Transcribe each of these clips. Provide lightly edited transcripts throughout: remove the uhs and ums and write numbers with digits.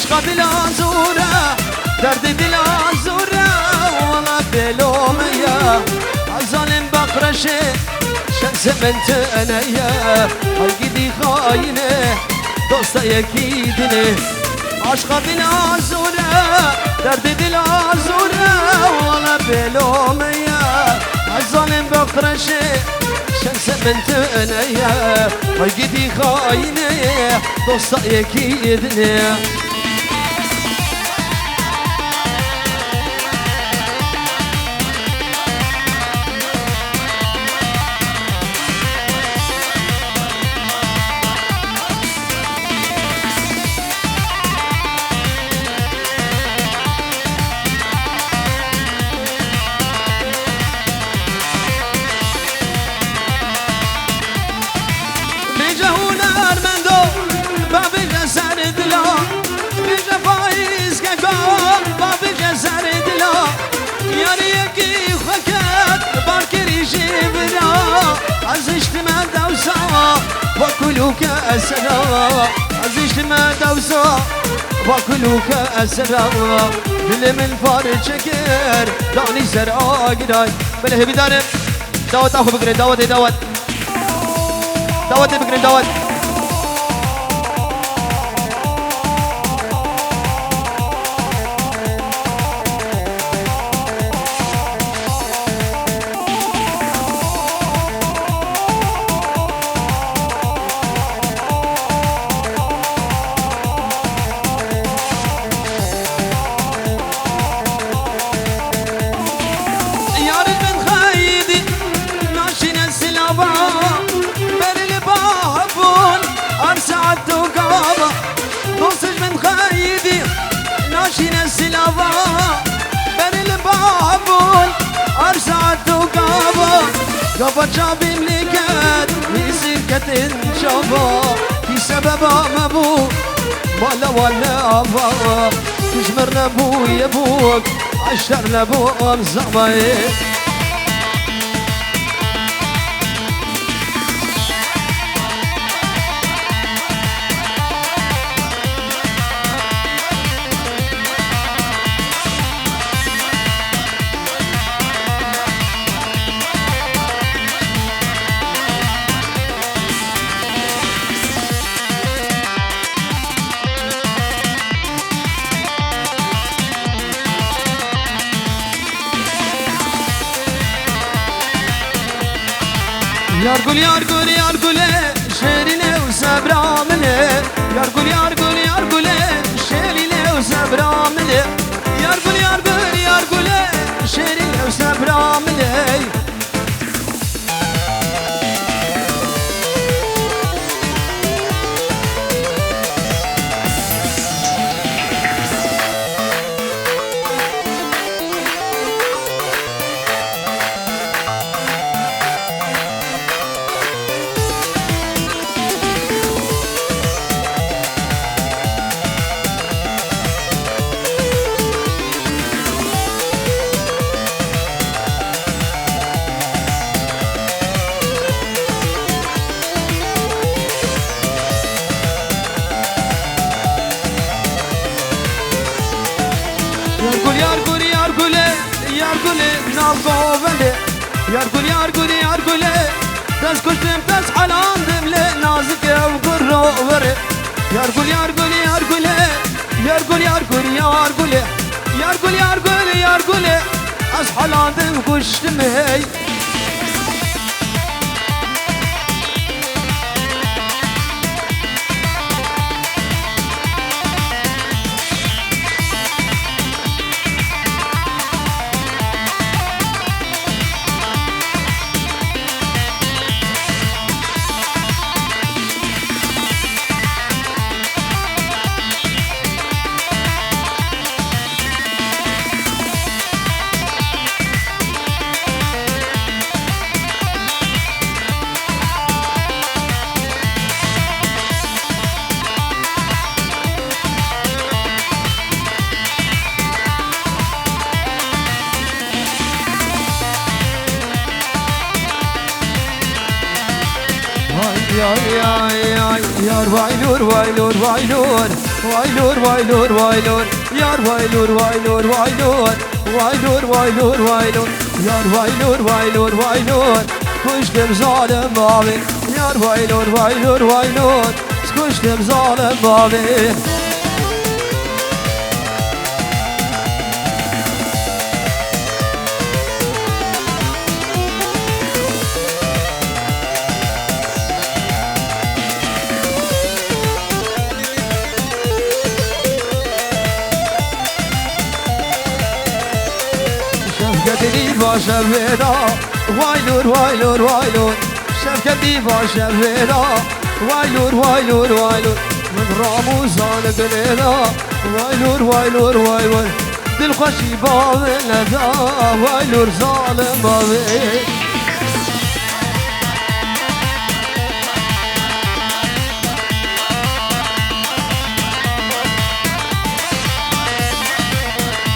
عشق دل آزوره درد دل آزوره وانا بلومية عالظالم بقرشه شمس بنت انية هالقدي خاينه دوستا يكي دله عشق دل آزوره درد دل آزوره وانا بلومية عالظالم بقرشه شمس بنت انية هالقدي خاينه دوستا يكي دله عزشت ما دوسا وكلوك أسرا عزشت ما دوسا وكلوك أسرا دل من فارج شكر داني زرعا قداي بله بدارم دعوت أخو بقرن دعوت بقرن دعوت ناشين السلافا بر البابول أرسعت وقابا قابا جابي ملكات يصير كتن شابا في سبب مبو ولا أبا تجمر نبو يبوك عشر نبو أمزغباي يارقل يارقل يارقل شيريني وسبرامله يارقل يارقل يارقل شيريني وسبرامله يارقل يارقل يارقل شيريني وسبرامله يارقل يارقل يارقل نالقو بله يارقل يارقل يارقل تز كشتم تز حلاندم له نازك وقرو وره يارقل يارقل يارقل يارقل يارقل يارقل يارقل يارقل يارقل از حلاندم كشتم هي يا يا يا يا وايلور وايلور وايلور Vaylur vaylur vaylur Yar vaylur vaylur vaylur Vaylur vaylur vaylur Yar vaylur vaylur vaylur Kuştum zalim abi Yar vaylur vaylur vaylur Kuştum zalim abi شفقتي باشه ودا وايلور وايلور وايلور شفقتي باشه ودا وايلور وايلور وايلور من راموزان بلدا وايلور وايلور وايلور دل خوشي باب ندا وايلور ظالم بابي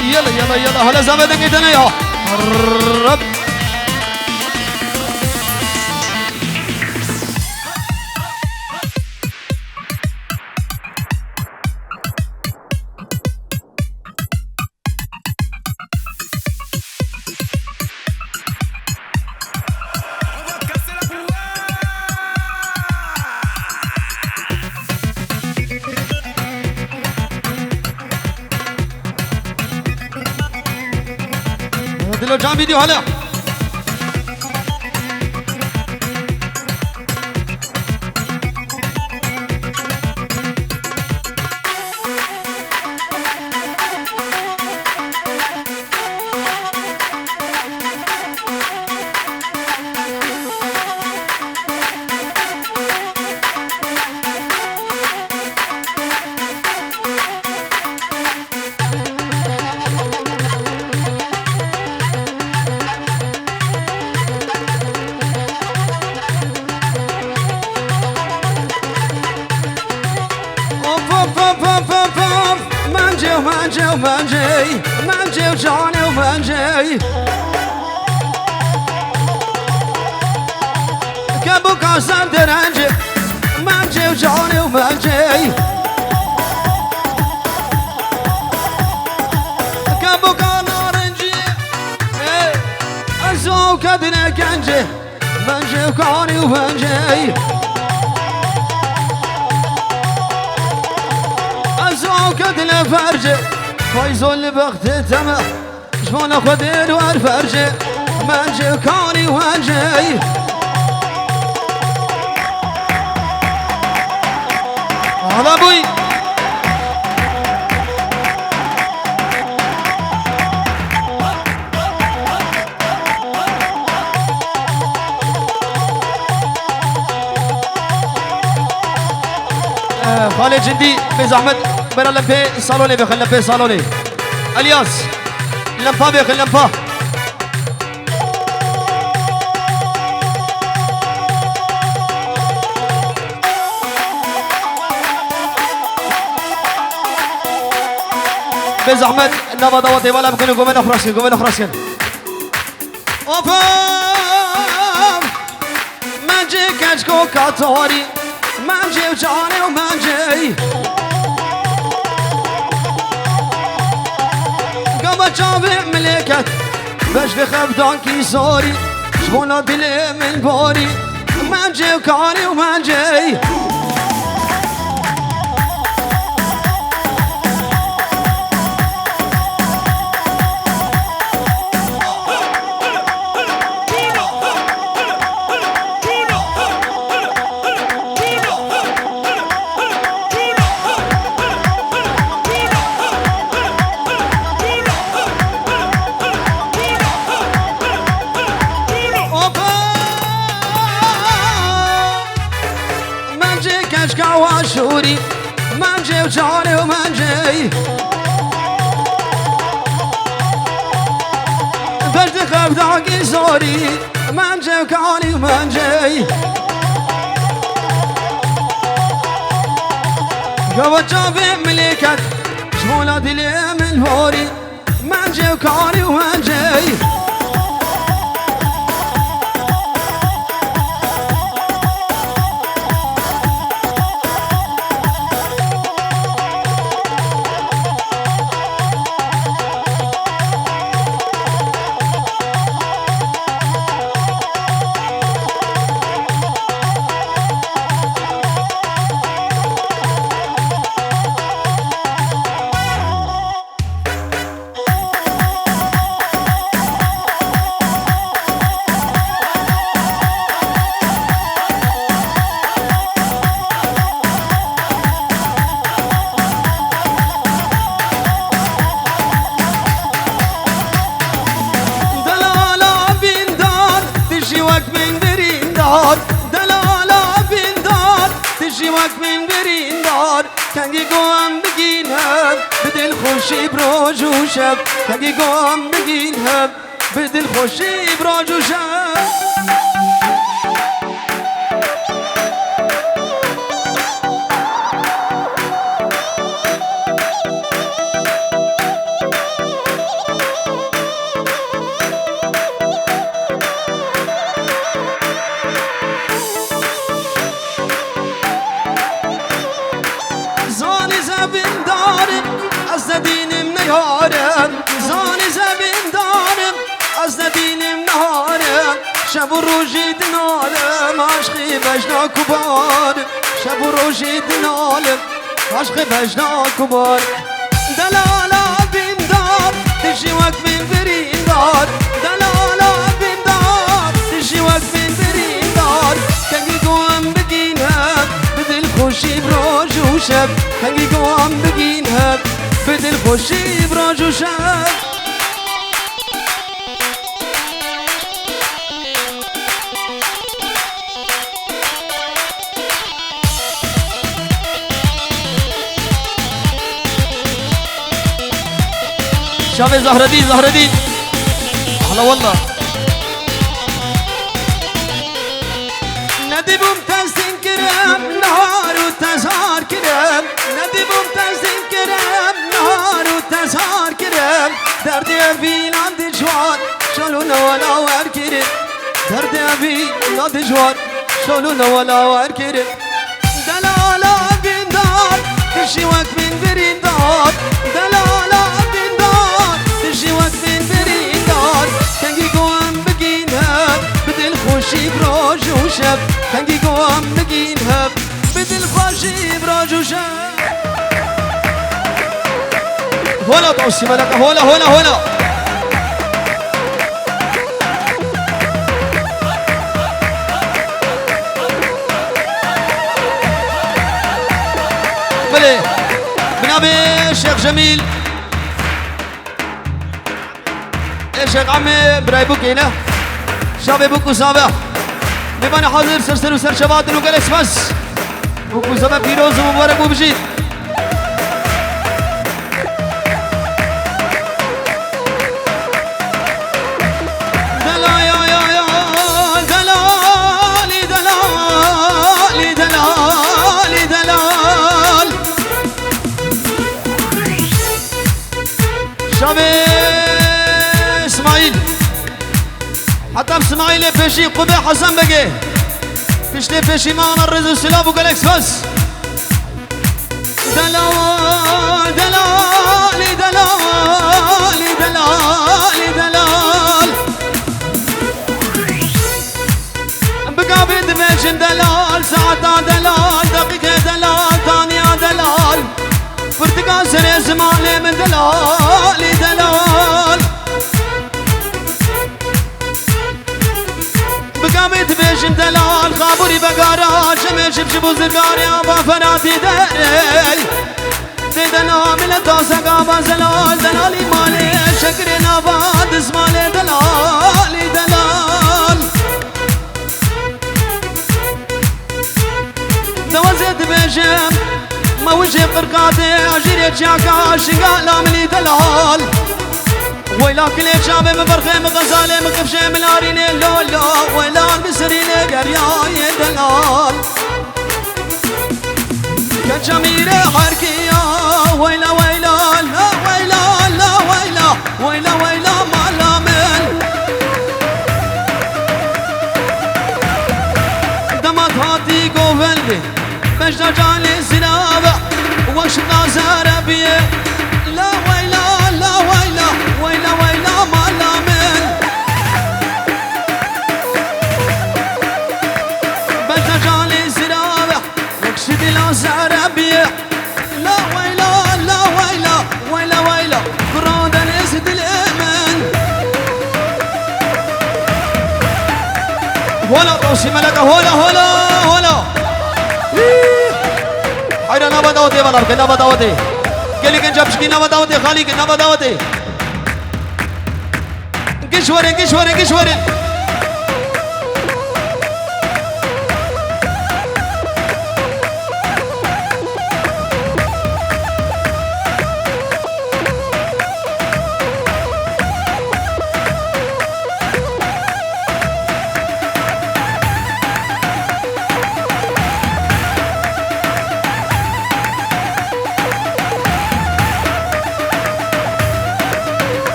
يلا يلا يلا هلا زبدك ايدنا يا رب دلو جام فيديو هلا منجي وجاني ومنجي كابو كاسم درنجي منجي وجاني ومنجي كابو كانارنجي ازو كدنا كنجي منجي وكاني ومنجي ازو كدنا فرجي فايزو اللي بغت تمه شمون اخذ والفرجي منجي وكاني وانجي هلا ابوي خالد جندي بزحمة برا لمبي صالوني بخل لمبي صالوني الياس لمبا بخل لمبا بزحمة نبا دواتي ولا بكونوا قومين أخرسين قومين أخرسين أوفام منجي كجكو كاتوري منجي وجاني ومنجي قبل جابي ملكت باش لخبدان كي صوري شبونا دلي من بوري منجي وكاني ومنجي واشوري منجي وجاني ومنجي فرد خف داقي زوري منجي وكاني ومنجي قوة جابي ملكت شمولة دلي من هوري منجي وكاني ومنجي وقت من برین دار کنگی گوام بگین هم به دل خوشی براج و شب کنگی گوام بگین هم به دل خوشی براج و شب شب و روزی دنالم عشقی بجنا کبار شب و روزی دنالم عشقی بجنا کبار دلالا بیندار تشی وقت من برین دار دلالا بیندار تشی وقت من برین دار کنگی گوام بگین هم به دل خوشی براج و شب کنگی گوام بگین هم به دل خوشی براج و شب شاب زهردين زهردين أهلا والله ندي بمتازين كرام نهار وتزهار كرام ندي بمتازين كرام نهار وتزهار كرام دردي أبي نادي جوار شلون ولا وار كرام دردي أبي نادي جوار شلون ولا وار كرام دلالا بندار تشي وقت من برين دار دلالا تشي وقت من برين دار کنگی گوام بگین هم به دل خوشی براج و شب کنگی گوام بگین هم به دل خوشی براج و شب هلا توصي ملكة هلا هلا هلا بله بنابي شيخ جميل شيخ عمي براي بوكينا شابي بوكو سابع بمعنى حاضر سرسر وسر شباب نوكل اسمس بوكو سابع فيروز ومبارك وبجيت حتى اسماعيل فشي قبي حسن بقي فشلي فشي معنا الرز والسلاب وقالكس بس دلال دلالي دلالي دلالي دلال بقى بدمجن دلال ساعة دلال دقيقة دلال ثانية دلال فرتقال سري زمالي من دلالي دلال بقامت بيشم دلال خابوري بقارا شمشب شبو زرقاري ابا فراتي داري دنا من الدوسة قابا زلال دلالي مالي شكري ناباد اسمالي دلالي دلال دوزت بيشم ما وجه قرقاتي عجيري شاكا شنقال عملي دلال ويلا كل شاب مبرخي مغزالي مقفشي من عريني اللولو ويلا بسريني قرياي دلال كجميري حركية ويلا ويلا لا ويلا لا ويلا ويلا ويلا ما لامن دمت هاتي قوفلي بجنا جالي سنابع وشنا زاربيه لا ويلا لا ويلا ويلا ويلا ما لامن بجنا جالي سنابع وكشدي لا زاربيه لا ويلا لا ويلا ويلا ويلا فراد نسد الامن ولا توصي ملكة هلا هلا هلا حيرا نا بداوتي بلار كنا بداوتي كلي كن جابشكي نا بداوتي خالي كنا بداوتي كشورين كشورين كشورين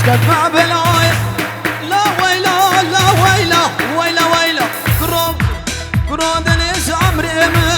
تدفع بلاي لا ويلا لا ويلا ويلا ويلا قرون دنيس عمري من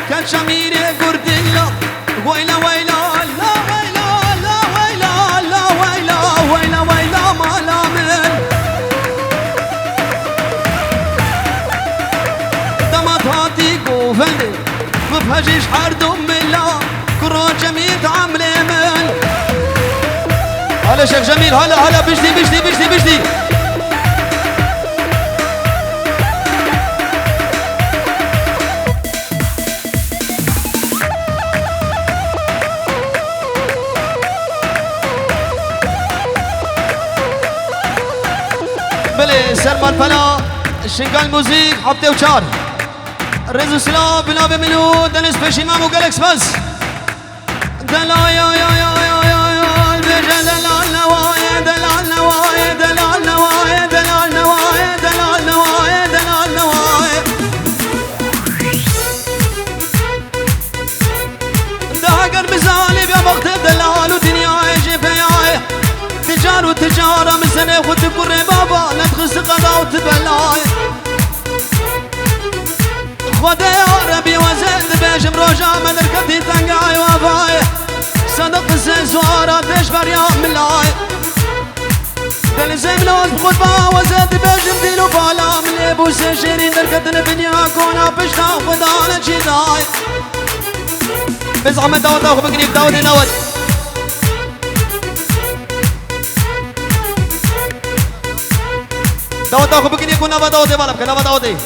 كان شميري قردلا ويلا ويلا لا ويلا لا ويلا لا ويلا ويلا ويلا ما لامن دمت هاتي قوفلي وبهجيش حرد أملا كرو جميل عملي من هلا شيخ جميل هلا بجدي بجدي بجدي بجدي بله سرمان فنا شنقال موزيك حبته وشار رزو سلام بلاب منو دنس بشي مامو جالكس بس دلا يا يا يا يا يا يا البيجا دلا النوايا دلا النوايا دلا النوايا دلا النوايا دلا النوايا دلا النوايا دهقر مثالي بيا وقت دلال ودنيا جيبياي تجار وتجارة من سنة وتبكر بابا لا تخص قضاء وتبلاي خذي عربي وزد بيجم روجا من ركبتي تنقاي وفاي صدق السنسوارة تشبر يا ملاي دل زملوز بخطبة وزد بيجم ديلو بالا من ليبو سجرين دركتنا بنيا كونا بشتا وخدانا جداي بزعم داود اخو بقريب داود نود داود اخو بقريب كنا بداود بالك كنا بداود